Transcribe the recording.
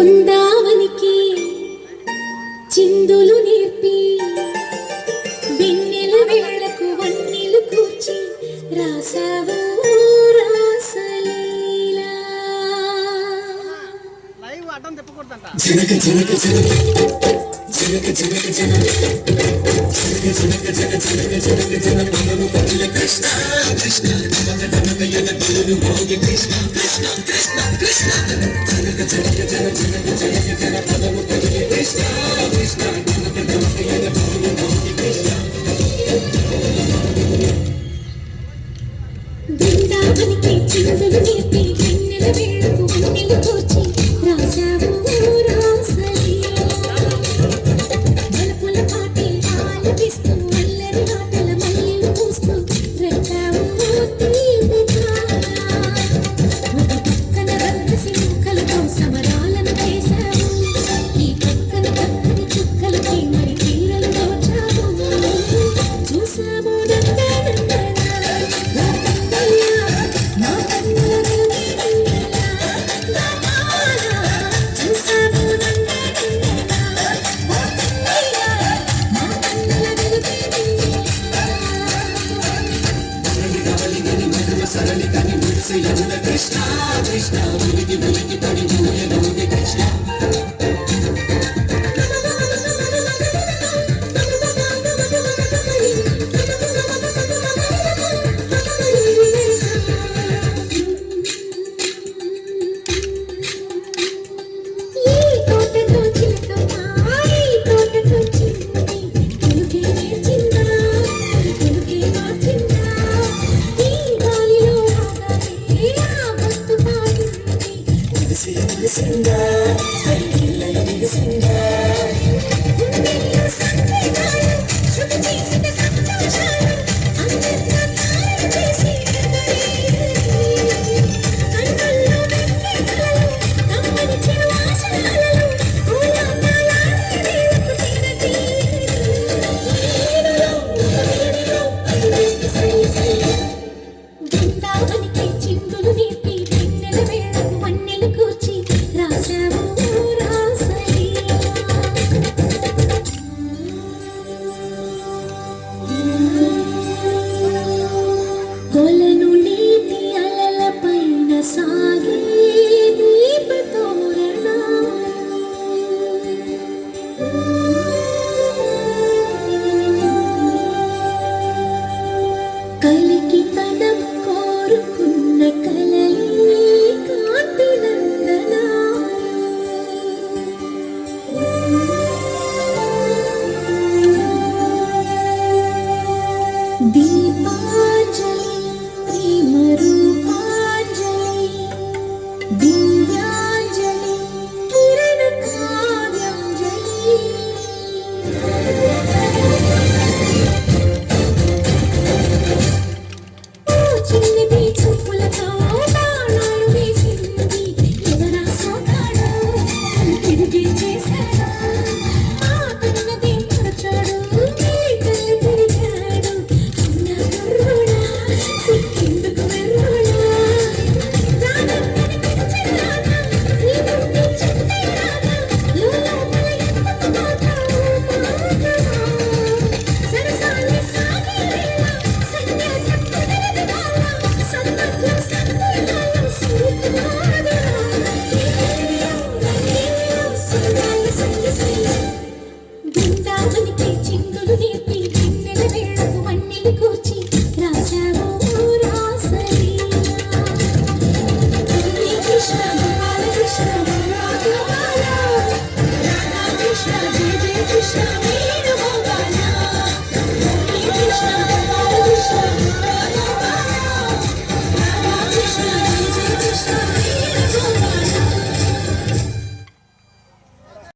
బృందావనికి చిందులు నేర్పి వెన్నెల వేళకు వన్నెలు కూర్చి రాసావు రాసలీలా. జనక జనక జనక జనక జనక జనక జనక జనక జనక జనక కృష్ణ కృష్ణ కృష్ణ కృష్ణ కృష్ణ కృష్ణ జనక జనక జనక జనక జనక జన పదము పదిలి కృష్ణ కృష్ణ బృందావనికి చిందులు నేర్పి వెన్నెల వేళకు వన్నెలు కూర్చి రాసావు రాసలీలా. బలపుల పాటి ఆలపిస్తూ అల్లరి ఆటల మల్లెలు పూస్తూ రంగావు తీపి ధార. ఒక పక్కన రక్కసి ముక్కలతో సమరాలను చేశావు, ఈ పక్కన పక్కని చుక్కలకి మరి తీరలు దోచావు. చూసాము సరళి కని మురిసి యమున కృష్ణ కృష్ణ ములికి ములికి పడి మూయలోని కృష్ణ. Sing